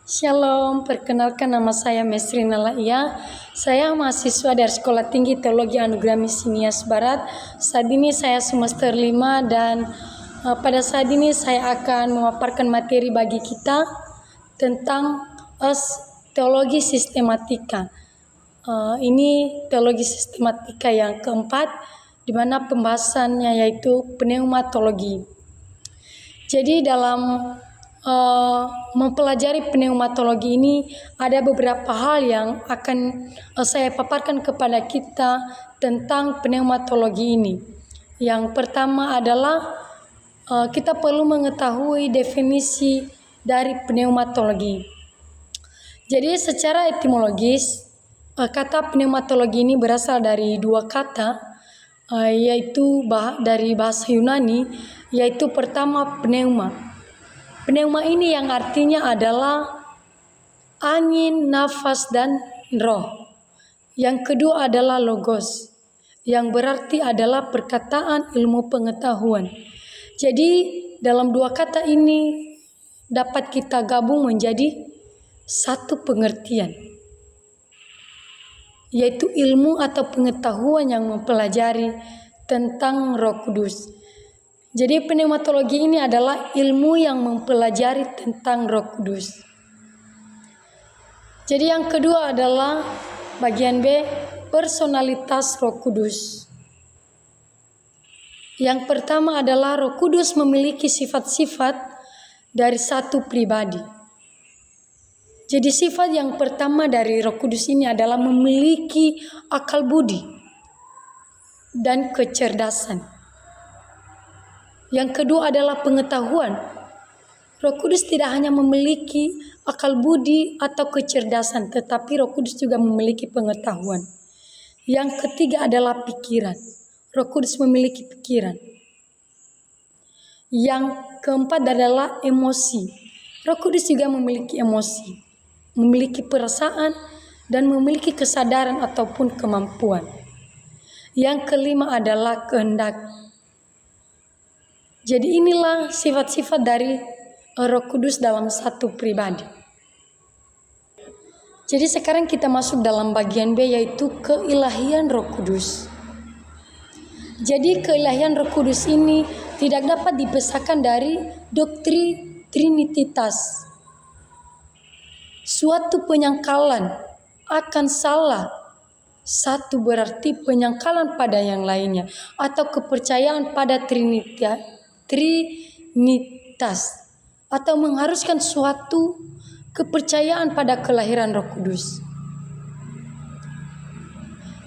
Shalom, perkenalkan nama saya Mesrina Laia. Saya mahasiswa dari Sekolah Tinggi Teologi Anugerah Misi Nias Barat. Saat ini saya semester 5 dan pada saat ini saya akan memaparkan materi bagi kita tentang teologi sistematika. Ini teologi sistematika yang keempat, di mana pembahasannya yaitu pneumatologi. Jadi dalam mempelajari pneumatologi ini ada beberapa hal yang akan saya paparkan kepada kita tentang pneumatologi ini. Yang pertama adalah kita perlu mengetahui definisi dari pneumatologi. Jadi secara etimologis kata pneumatologi ini berasal dari dua kata, yaitu dari bahasa Yunani, yaitu pertama pneuma. Pneuma ini yang artinya adalah angin, nafas, dan roh. Yang kedua adalah logos, yang berarti adalah perkataan ilmu pengetahuan. Jadi dalam dua kata ini dapat kita gabung menjadi satu pengertian, yaitu ilmu atau pengetahuan yang mempelajari tentang Roh Kudus. Jadi pneumatologi ini adalah ilmu yang mempelajari tentang Roh Kudus. Jadi yang kedua adalah bagian B, personalitas Roh Kudus. Yang pertama adalah Roh Kudus memiliki sifat-sifat dari satu pribadi. Jadi sifat yang pertama dari Roh Kudus ini adalah memiliki akal budi dan kecerdasan. Yang kedua adalah pengetahuan. Roh Kudus tidak hanya memiliki akal budi atau kecerdasan, tetapi Roh Kudus juga memiliki pengetahuan. Yang ketiga adalah pikiran. Roh Kudus memiliki pikiran. Yang keempat adalah emosi. Roh Kudus juga memiliki emosi, memiliki perasaan, dan memiliki kesadaran ataupun kemampuan. Yang kelima adalah kehendak. Jadi inilah sifat-sifat dari Roh Kudus dalam satu pribadi. Jadi sekarang kita masuk dalam bagian B, yaitu keilahian Roh Kudus. Jadi keilahian Roh Kudus ini tidak dapat dipisahkan dari doktrin Trinitas. Suatu penyangkalan akan salah satu berarti penyangkalan pada yang lainnya, atau kepercayaan pada Trinitas, atau mengharuskan suatu kepercayaan pada kelahiran Roh Kudus.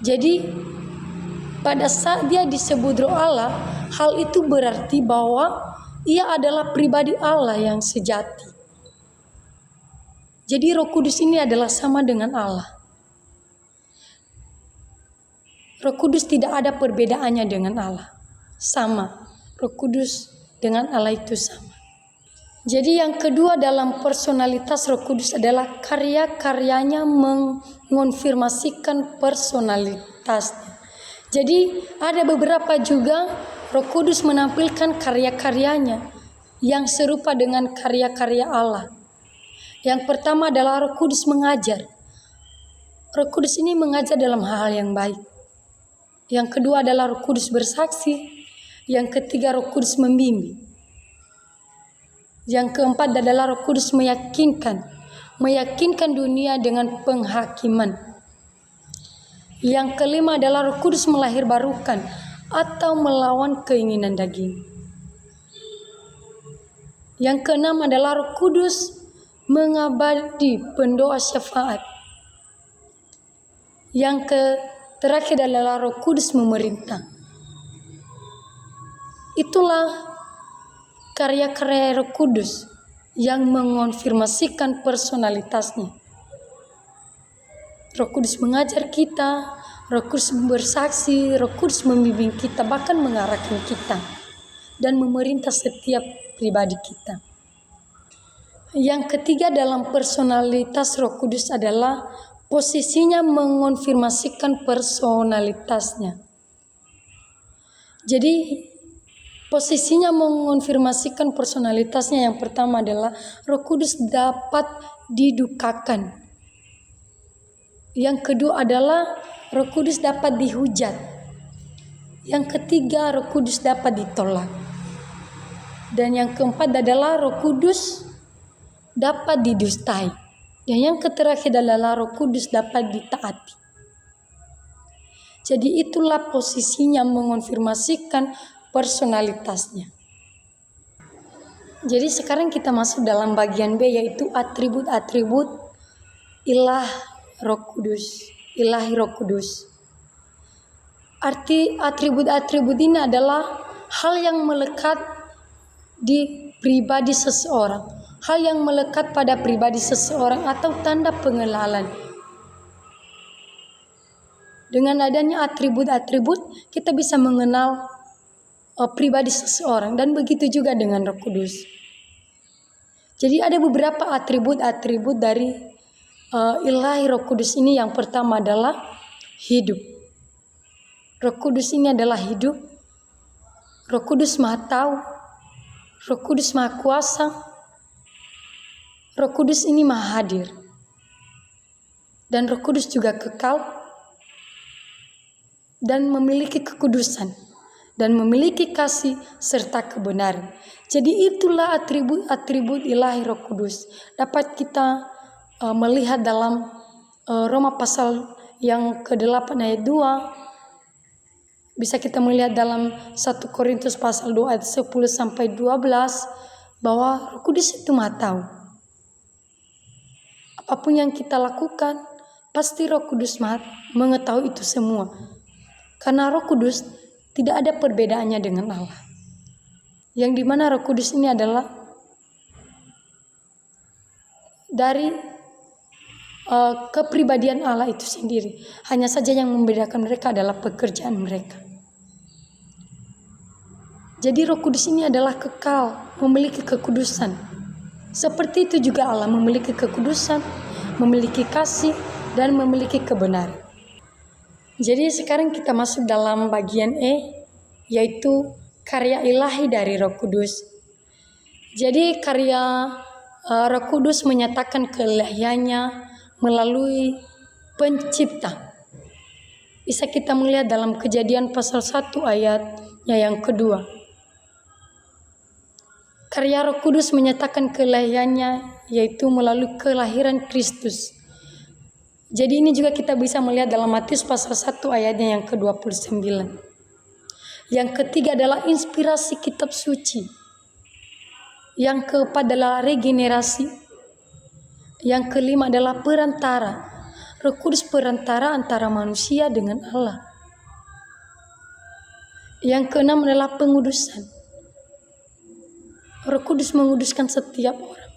Jadi pada saat dia disebut Roh Allah, hal itu berarti bahwa ia adalah pribadi Allah yang sejati. Jadi Roh Kudus ini adalah sama dengan Allah. Roh Kudus tidak ada perbedaannya dengan Allah. Sama. Roh Kudus dengan Allah itu sama. Jadi yang kedua dalam personalitas Roh Kudus adalah karya-karyanya mengonfirmasikan personalitasnya. Jadi ada beberapa juga Roh Kudus menampilkan karya-karyanya yang serupa dengan karya-karya Allah. Yang pertama adalah Roh Kudus mengajar. Roh Kudus ini mengajar dalam hal-hal yang baik. Yang kedua adalah Roh Kudus bersaksi. Yang ketiga Roh Kudus membimbing. Yang keempat adalah Roh Kudus meyakinkan dunia dengan penghakiman. Yang kelima adalah Roh Kudus melahirbarukan atau melawan keinginan daging. Yang keenam adalah Roh Kudus mengabdi pendoa syafaat. Yang terakhir adalah Roh Kudus memerintah. Itulah karya-karya Roh Kudus yang mengonfirmasikan personalitasnya. Roh Kudus mengajar kita, Roh Kudus bersaksi, Roh Kudus membimbing kita, bahkan mengarahkan kita dan memerintah setiap pribadi kita. Yang ketiga dalam personalitas Roh Kudus adalah posisinya mengonfirmasikan personalitasnya. Jadi Posisinya mengonfirmasikan personalitasnya. Yang pertama adalah Roh Kudus dapat didukakan. Yang kedua adalah Roh Kudus dapat dihujat. Yang ketiga, Roh Kudus dapat ditolak. Dan yang keempat adalah Roh Kudus dapat didustai. Dan yang terakhir adalah Roh Kudus dapat ditaati. Jadi itulah posisinya mengonfirmasikan personalitasnya. Jadi sekarang kita masuk dalam bagian B, yaitu atribut-atribut ilahi Roh Kudus. Arti atribut-atribut ini adalah hal yang melekat di pribadi seseorang, hal yang melekat pada pribadi seseorang atau tanda pengenalan. Dengan adanya atribut-atribut, kita bisa mengenal pribadi seseorang, dan begitu juga dengan Roh Kudus. Jadi ada beberapa atribut-atribut dari ilahi Roh Kudus ini. Yang pertama adalah hidup. Roh Kudus ini adalah hidup. Roh Kudus Maha Tahu. Roh Kudus Maha Kuasa. Roh Kudus ini Maha Hadir. Dan Roh Kudus juga kekal dan memiliki kekudusan dan memiliki kasih serta kebenaran. Jadi itulah atribut-atribut ilahi Roh Kudus. Dapat kita melihat dalam Roma pasal yang ke-8 ayat 2. Bisa kita melihat dalam 1 Korintus pasal 2 ayat 10 sampai 12 bahwa Roh Kudus itu Maha Tahu. Apapun yang kita lakukan, pasti Roh Kudus Maha mengetahui itu semua. Karena Roh Kudus tidak ada perbedaannya dengan Allah. Yang dimana Roh Kudus ini adalah dari kepribadian Allah itu sendiri. Hanya saja yang membedakan mereka adalah pekerjaan mereka. Jadi Roh Kudus ini adalah kekal, memiliki kekudusan. Seperti itu juga Allah memiliki kekudusan, memiliki kasih, dan memiliki kebenaran. Jadi sekarang kita masuk dalam bagian E, yaitu karya ilahi dari Roh Kudus. Jadi karya Roh Kudus menyatakan keilahiannya melalui pencipta. Bisa kita melihat dalam Kejadian pasal 1 ayatnya yang kedua. Karya Roh Kudus menyatakan keilahiannya yaitu melalui kelahiran Kristus. Jadi ini juga kita bisa melihat dalam Matius pasal 1 ayatnya yang ke-29. Yang ketiga adalah inspirasi kitab suci. Yang keempat adalah regenerasi. Yang kelima adalah perantara. Roh Kudus perantara antara manusia dengan Allah. Yang keenam adalah pengudusan. Roh Kudus menguduskan setiap orang.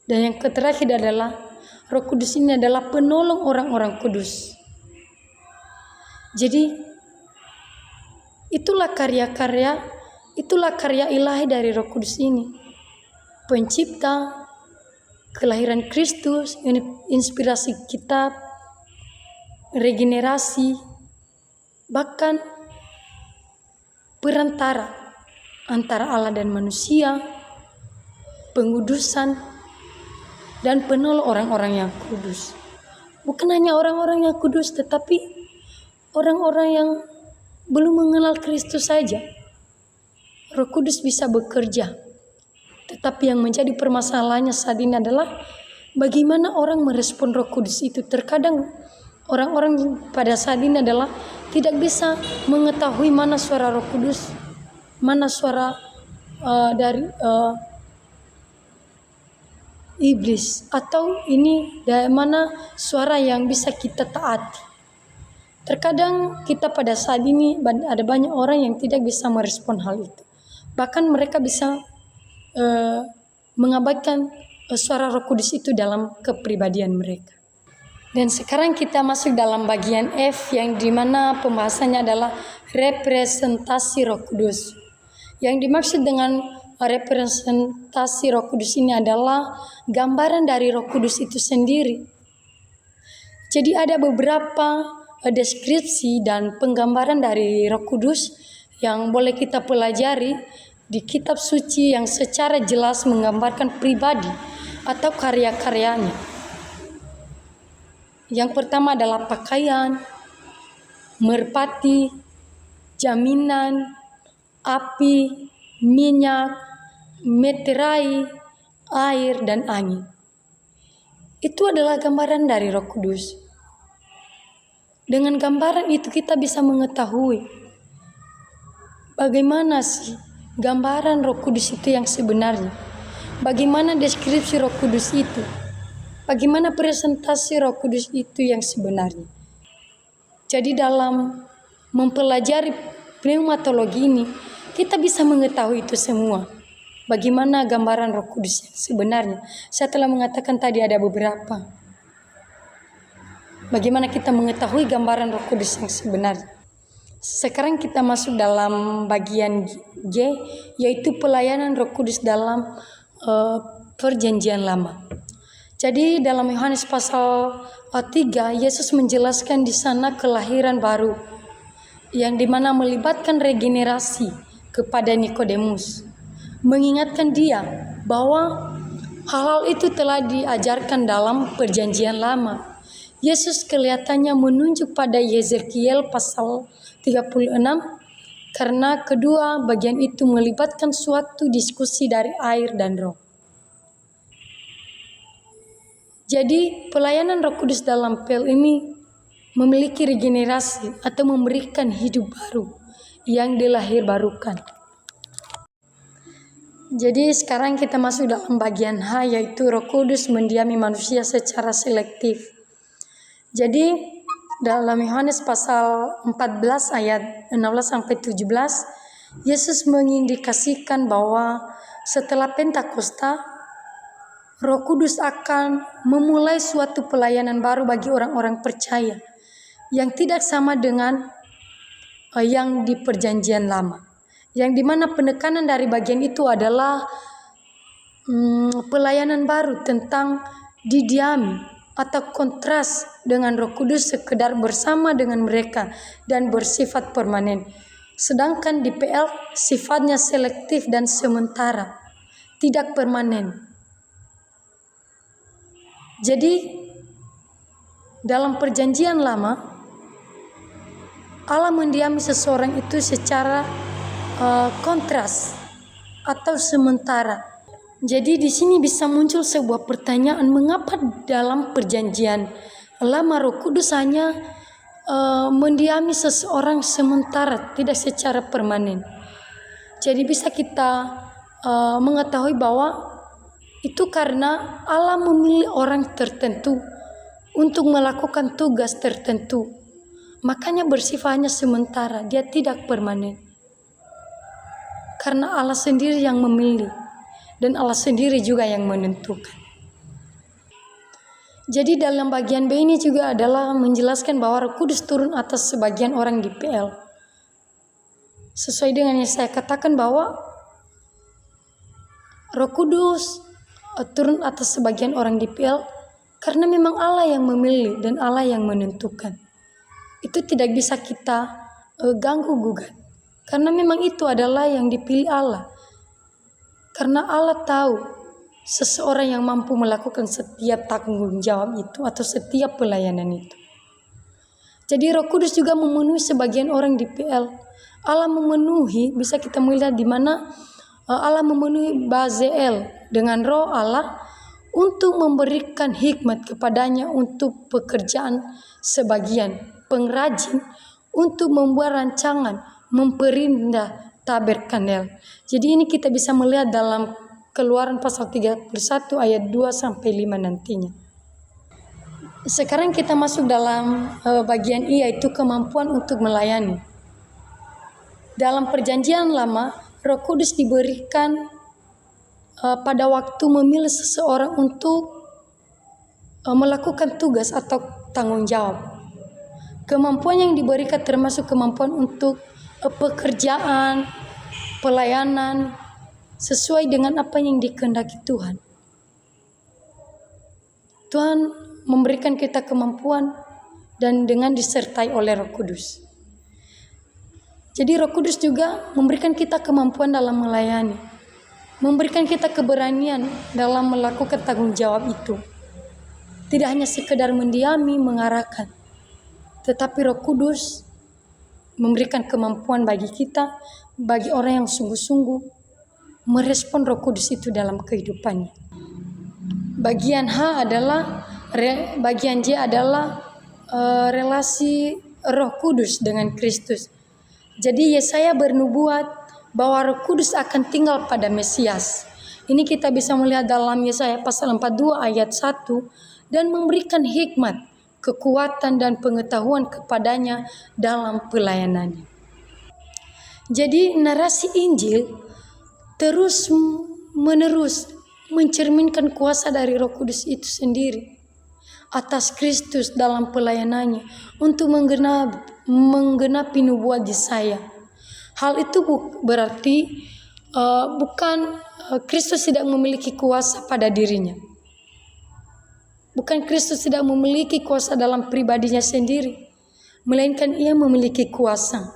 Dan yang terakhir adalah Roh Kudus ini adalah penolong orang-orang kudus. Jadi itulah karya ilahi dari Roh Kudus ini. Pencipta, kelahiran Kristus, inspirasi kitab, regenerasi, bahkan perantara antara Allah dan manusia, pengudusan, dan penolong orang-orang yang kudus. Bukan hanya orang-orang yang kudus, tetapi orang-orang yang belum mengenal Kristus saja. Roh Kudus bisa bekerja. Tetapi yang menjadi permasalahannya saat ini adalah bagaimana orang merespon Roh Kudus itu. Terkadang orang-orang pada saat ini adalah tidak bisa mengetahui mana suara Roh Kudus, mana suara dari iblis, atau ini dari mana suara yang bisa kita taati. Terkadang kita pada saat ini ada banyak orang yang tidak bisa merespon hal itu. Bahkan mereka bisa mengabaikan suara Roh Kudus itu dalam kepribadian mereka. Dan sekarang kita masuk dalam bagian F, yang dimana pembahasannya adalah representasi Roh Kudus. Yang dimaksud dengan representasi Roh Kudus ini adalah gambaran dari Roh Kudus itu sendiri. Jadi ada beberapa deskripsi dan penggambaran dari Roh Kudus yang boleh kita pelajari di kitab suci yang secara jelas menggambarkan pribadi atau karya-karyanya. Yang pertama adalah pakaian, merpati, jaminan, api, minyak, meterai, air, dan angin. Itu adalah gambaran dari Roh Kudus. Dengan gambaran itu kita bisa mengetahui bagaimana sih gambaran Roh Kudus itu yang sebenarnya. Bagaimana deskripsi Roh Kudus itu. Bagaimana presentasi Roh Kudus itu yang sebenarnya. Jadi dalam mempelajari pneumatologi ini, kita bisa mengetahui itu semua. Bagaimana gambaran Roh Kudus yang sebenarnya. Saya telah mengatakan tadi ada beberapa. Bagaimana kita mengetahui gambaran Roh Kudus yang sebenarnya. Sekarang kita masuk dalam bagian G, yaitu pelayanan Roh Kudus dalam Perjanjian Lama. Jadi dalam Yohanes pasal 3, Yesus menjelaskan di sana kelahiran baru yang dimana melibatkan regenerasi kepada Nikodemus, mengingatkan dia bahwa hal-hal itu telah diajarkan dalam Perjanjian Lama. Yesus kelihatannya menunjuk pada Yeskiel pasal 36 karena kedua bagian itu melibatkan suatu diskusi dari air dan roh. Jadi pelayanan Roh Kudus dalam PL ini memiliki regenerasi atau memberikan hidup baru yang dilahir barukan. Jadi sekarang kita masuk dalam bagian H, yaitu Roh Kudus mendiami manusia secara selektif. Jadi dalam Yohanes pasal 14 ayat 16-17, Yesus mengindikasikan bahwa setelah Pentakosta, Roh Kudus akan memulai suatu pelayanan baru bagi orang-orang percaya yang tidak sama dengan yang di Perjanjian Lama. Yang dimana penekanan dari bagian itu adalah pelayanan baru tentang didiami atau kontras dengan Roh Kudus sekedar bersama dengan mereka dan bersifat permanen. Sedangkan di PL sifatnya selektif dan sementara, tidak permanen. Jadi dalam Perjanjian Lama, Allah mendiami seseorang itu secara kontras atau sementara. Jadi di sini bisa muncul sebuah pertanyaan, mengapa dalam Perjanjian Lama Roh Kudus hanya mendiami seseorang sementara, tidak secara permanen. Jadi bisa kita mengetahui bahwa itu karena Allah memilih orang tertentu untuk melakukan tugas tertentu. Makanya bersifatnya sementara, dia tidak permanen. Karena Allah sendiri yang memilih dan Allah sendiri juga yang menentukan. Jadi dalam bagian B ini juga adalah menjelaskan bahwa Roh Kudus turun atas sebagian orang di PL. Sesuai dengan yang saya katakan bahwa Roh Kudus turun atas sebagian orang di PL karena memang Allah yang memilih dan Allah yang menentukan. Itu tidak bisa kita ganggu gugat. Karena memang itu adalah yang dipilih Allah. Karena Allah tahu seseorang yang mampu melakukan setiap tanggung jawab itu atau setiap pelayanan itu. Jadi Roh Kudus juga memenuhi sebagian orang di PL. Allah memenuhi, bisa kita melihat di mana Allah memenuhi Bazeel dengan roh Allah untuk memberikan hikmat kepadanya untuk pekerjaan sebagian pengrajin untuk membuat rancangan memperindah tabernakel. Jadi ini kita bisa melihat dalam Keluaran pasal 31 ayat 2-5 nantinya. Sekarang kita masuk dalam bagian I, yaitu kemampuan untuk melayani. Dalam Perjanjian Lama, Roh Kudus diberikan pada waktu memilih seseorang untuk melakukan tugas atau tanggung jawab. Kemampuan yang diberikan termasuk kemampuan untuk pekerjaan, pelayanan, sesuai dengan apa yang dikehendaki Tuhan. Tuhan memberikan kita kemampuan dan dengan disertai oleh Roh Kudus. Jadi Roh Kudus juga memberikan kita kemampuan dalam melayani, memberikan kita keberanian dalam melakukan tanggung jawab itu. Tidak hanya sekedar mendiami, mengarahkan, tetapi Roh Kudus memberikan kemampuan bagi kita, bagi orang yang sungguh-sungguh merespon Roh Kudus itu dalam kehidupannya. Bagian J adalah relasi Roh Kudus dengan Kristus. Jadi Yesaya bernubuat bahwa Roh Kudus akan tinggal pada Mesias. Ini kita bisa melihat dalam Yesaya pasal 42 ayat 1, dan memberikan hikmat, kekuatan dan pengetahuan kepadanya dalam pelayanannya. Jadi narasi Injil terus menerus mencerminkan kuasa dari Roh Kudus itu sendiri atas Kristus dalam pelayanannya untuk menggenapi nubuat Yesaya. Hal itu berarti bukan Kristus tidak memiliki kuasa pada dirinya. Bukan Kristus tidak memiliki kuasa dalam pribadinya sendiri, melainkan ia memiliki kuasa.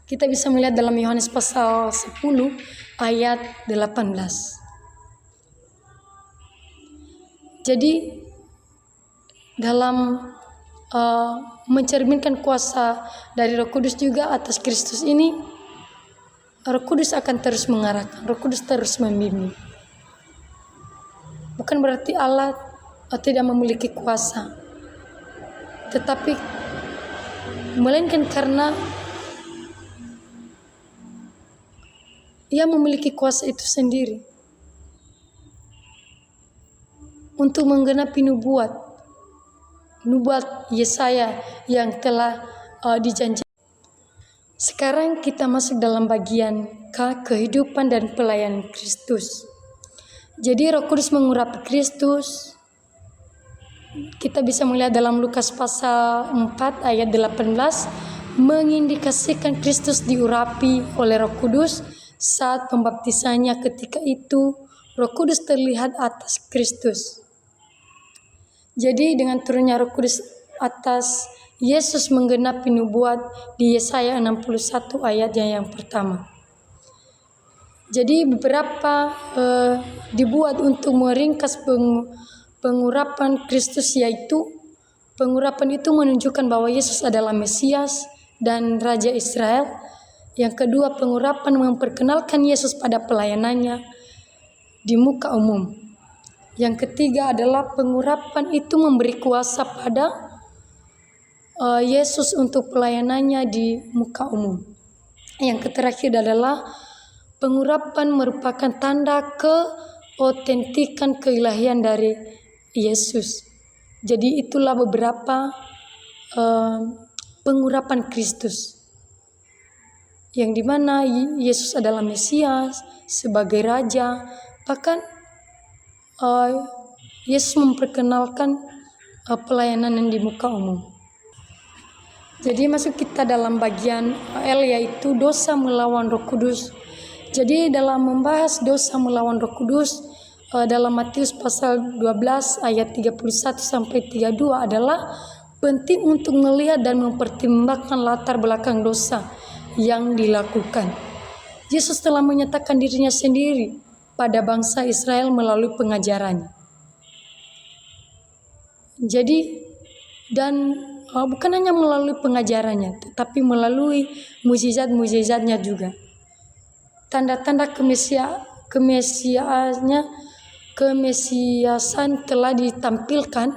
Kita bisa melihat dalam Yohanes pasal 10 ayat 18. Jadi dalam mencerminkan kuasa dari Roh Kudus juga atas Kristus ini, Roh Kudus akan terus mengarahkan, Roh Kudus terus membimbing. Bukan berarti Allah tidak memiliki kuasa, tetapi melainkan karena ia memiliki kuasa itu sendiri untuk menggenapi nubuat Yesaya yang telah dijanjikan. Sekarang kita masuk dalam bagian kehidupan dan pelayanan Kristus. Jadi Roh Kudus mengurapi Kristus. Kita bisa melihat dalam Lukas pasal 4 ayat 18, mengindikasikan Kristus diurapi oleh Roh Kudus saat pembaptisannya. Ketika itu Roh Kudus terlihat atas Kristus. Jadi dengan turunnya Roh Kudus atas Yesus menggenapi nubuat di Yesaya 61 ayatnya yang pertama. Jadi beberapa dibuat untuk meringkas pengurapan Kristus, yaitu pengurapan itu menunjukkan bahwa Yesus adalah Mesias dan Raja Israel. Yang kedua, pengurapan memperkenalkan Yesus pada pelayanannya di muka umum. Yang ketiga adalah pengurapan itu memberi kuasa pada Yesus untuk pelayanannya di muka umum. Yang terakhir adalah pengurapan merupakan tanda keotentikan keilahian dari Yesus. Jadi itulah beberapa pengurapan Kristus, yang dimana Yesus adalah Mesias sebagai Raja. Bahkan Yesus memperkenalkan pelayanan yang di muka umum. Jadi masuk kita dalam bagian L, yaitu dosa melawan Roh Kudus. Jadi dalam membahas dosa melawan Roh Kudus, dalam Matius pasal 12 ayat 31 sampai 32 adalah penting untuk melihat dan mempertimbangkan latar belakang dosa yang dilakukan. Yesus telah menyatakan dirinya sendiri pada bangsa Israel melalui pengajarannya. Jadi bukan hanya melalui pengajarannya, tetapi melalui mukjizat-mukjizatnya juga. Tanda-tanda kemesiasan telah ditampilkan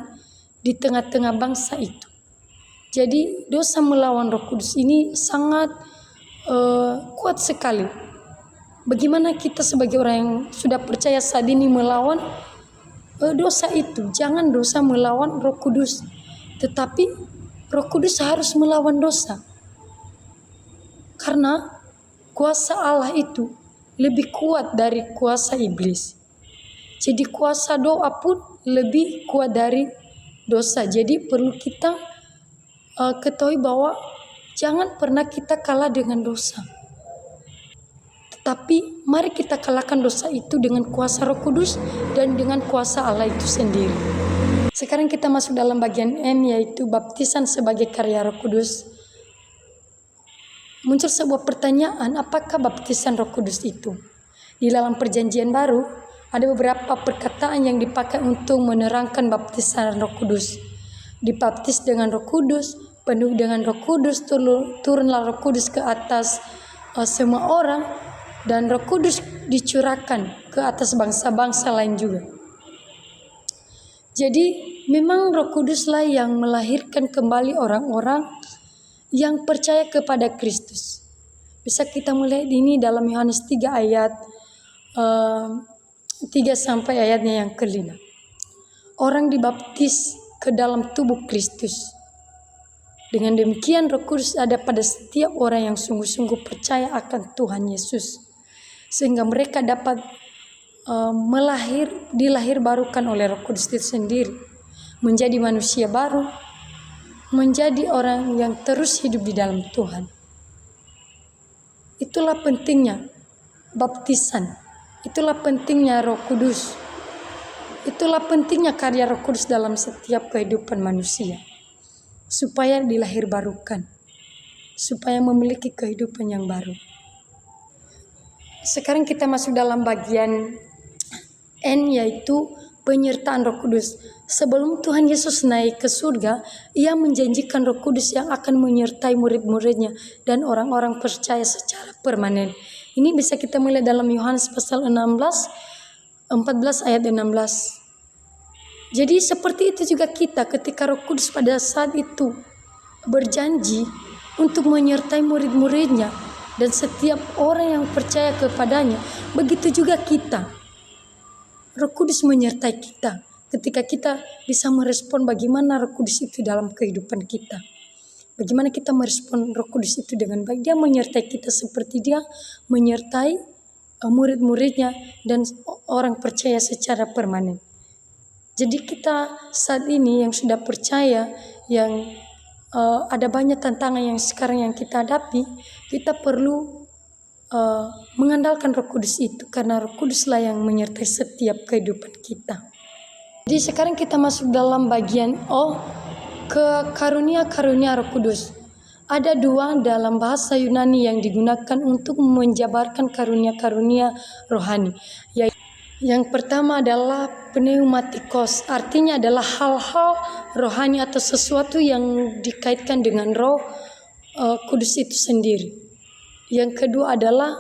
di tengah-tengah bangsa itu. Jadi dosa melawan Roh Kudus ini sangat kuat sekali. Bagaimana kita sebagai orang yang sudah percaya saat ini melawan dosa itu? Jangan dosa melawan Roh Kudus, tetapi Roh Kudus harus melawan dosa. Karena kuasa Allah itu lebih kuat dari kuasa iblis. Jadi kuasa doa pun lebih kuat dari dosa. Jadi perlu kita ketahui bahwa jangan pernah kita kalah dengan dosa. Tetapi mari kita kalahkan dosa itu dengan kuasa Roh Kudus dan dengan kuasa Allah itu sendiri. Sekarang kita masuk dalam bagian N, yaitu baptisan sebagai karya Roh Kudus. muncul sebuah pertanyaan, apakah baptisan Roh Kudus itu? Di dalam Perjanjian Baru ada beberapa perkataan yang dipakai untuk menerangkan baptisan Roh Kudus. Dibaptis dengan Roh Kudus, penuh dengan Roh Kudus, turunlah Roh Kudus ke atas semua orang, dan Roh Kudus dicurahkan ke atas bangsa-bangsa lain juga. Jadi memang Roh Kuduslah yang melahirkan kembali orang-orang yang percaya kepada Kristus. Bisa kita melihat ini dalam Yohanes 3 ayat 3 sampai ayatnya yang ke-5. Orang dibaptis ke dalam tubuh Kristus. Dengan demikian Roh Kudus ada pada setiap orang yang sungguh-sungguh percaya akan Tuhan Yesus, sehingga mereka dapat dilahirbarukan oleh Roh Kudus itu sendiri, menjadi manusia baru, menjadi orang yang terus hidup di dalam Tuhan. Itulah pentingnya baptisan, itulah pentingnya Roh Kudus, itulah pentingnya karya Roh Kudus dalam setiap kehidupan manusia, supaya dilahirbarukan, supaya memiliki kehidupan yang baru. Sekarang kita masuk dalam bagian N, yaitu penyertaan Roh Kudus. Sebelum Tuhan Yesus naik ke surga, Ia menjanjikan Roh Kudus yang akan menyertai murid-muridnya dan orang-orang percaya secara permanen. Ini bisa kita melihat dalam Yohanes pasal 14 ayat 16. Jadi seperti itu juga kita, ketika Roh Kudus pada saat itu berjanji untuk menyertai murid-muridnya dan setiap orang yang percaya kepadanya, begitu juga kita. Roh Kudus menyertai kita ketika kita bisa merespon bagaimana Roh Kudus itu dalam kehidupan kita. Bagaimana kita merespon Roh Kudus itu dengan baik. Dia menyertai kita seperti Dia menyertai murid-muridnya dan orang percaya secara permanen. Jadi kita saat ini yang sudah percaya, yang ada banyak tantangan yang sekarang yang kita hadapi, kita perlu mengandalkan Roh Kudus itu, karena Roh Kuduslah yang menyertai setiap kehidupan kita. Jadi sekarang kita masuk dalam bagian O, ke karunia-karunia Roh Kudus. Ada 2 dalam bahasa Yunani yang digunakan untuk menjabarkan karunia-karunia rohani. Yang pertama adalah pneumatikos, artinya adalah hal-hal rohani atau sesuatu yang dikaitkan dengan Roh Kudus itu sendiri. Yang kedua adalah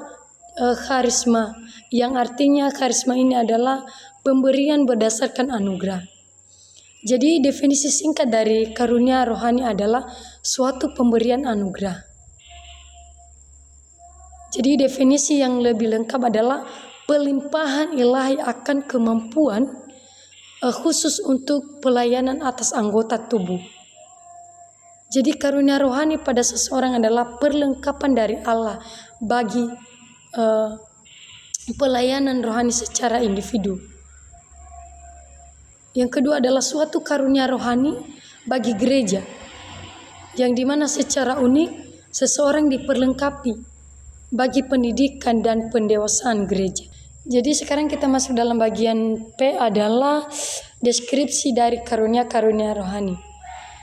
karisma, yang artinya karisma ini adalah pemberian berdasarkan anugerah. Jadi definisi singkat dari karunia rohani adalah suatu pemberian anugerah. Jadi definisi yang lebih lengkap adalah pelimpahan ilahi akan kemampuan khusus untuk pelayanan atas anggota tubuh. Jadi karunia rohani pada seseorang adalah perlengkapan dari Allah bagi pelayanan rohani secara individu. Yang kedua adalah suatu karunia rohani bagi gereja, yang dimana secara unik seseorang diperlengkapi bagi pendidikan dan pendewasaan gereja. Jadi sekarang kita masuk dalam bagian P, adalah deskripsi dari karunia-karunia rohani.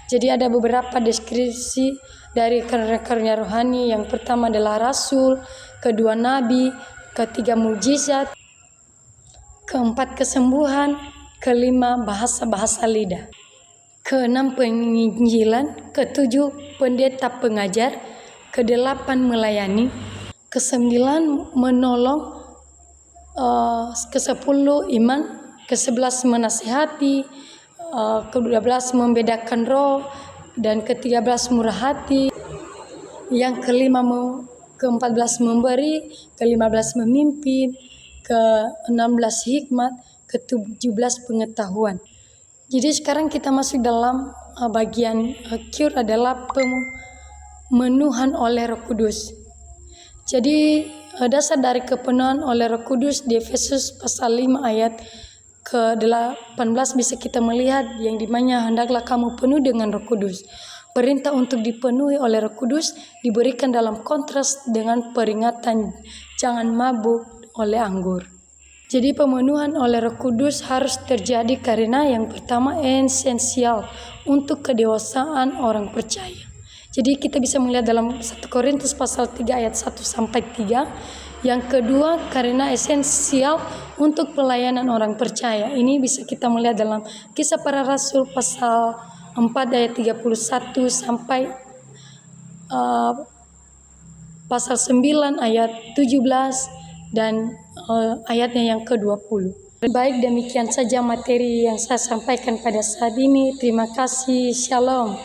Jadi ada beberapa deskripsi dari karunia rohani. Yang pertama adalah rasul, kedua nabi, ketiga mujizat, keempat kesembuhan, kelima bahasa-bahasa lidah, keenam penginjilan, ketujuh pendeta pengajar, kedelapan melayani, kesembilan menolong, kesepuluh iman, ke-11 menasihati, ke-12 membedakan roh, dan ke-13 murah hati, yang ke-14 memberi, ke-15 memimpin, ke-16 hikmat, ke-17 pengetahuan. Jadi sekarang kita masuk dalam bagian Q, adalah pemenuhan oleh Roh Kudus. Jadi dasar dari kepenuhan oleh Roh Kudus di Efesus pasal 5 ayat ke-18 bisa kita melihat, yang dimana hendaklah kamu penuh dengan Roh Kudus. Perintah untuk dipenuhi oleh Roh Kudus diberikan dalam kontras dengan peringatan jangan mabuk oleh anggur. Jadi pemenuhan oleh Roh Kudus harus terjadi karena yang pertama esensial untuk kedewasaan orang percaya. Jadi kita bisa melihat dalam 1 Korintus pasal 3 ayat 1 sampai 3. Yang kedua, karena esensial untuk pelayanan orang percaya. Ini bisa kita melihat dalam Kisah Para Rasul pasal 4 ayat 31 sampai pasal 9 ayat 17 dan ayatnya yang ke-20. Baik, demikian saja materi yang saya sampaikan pada saat ini. Terima kasih. Shalom.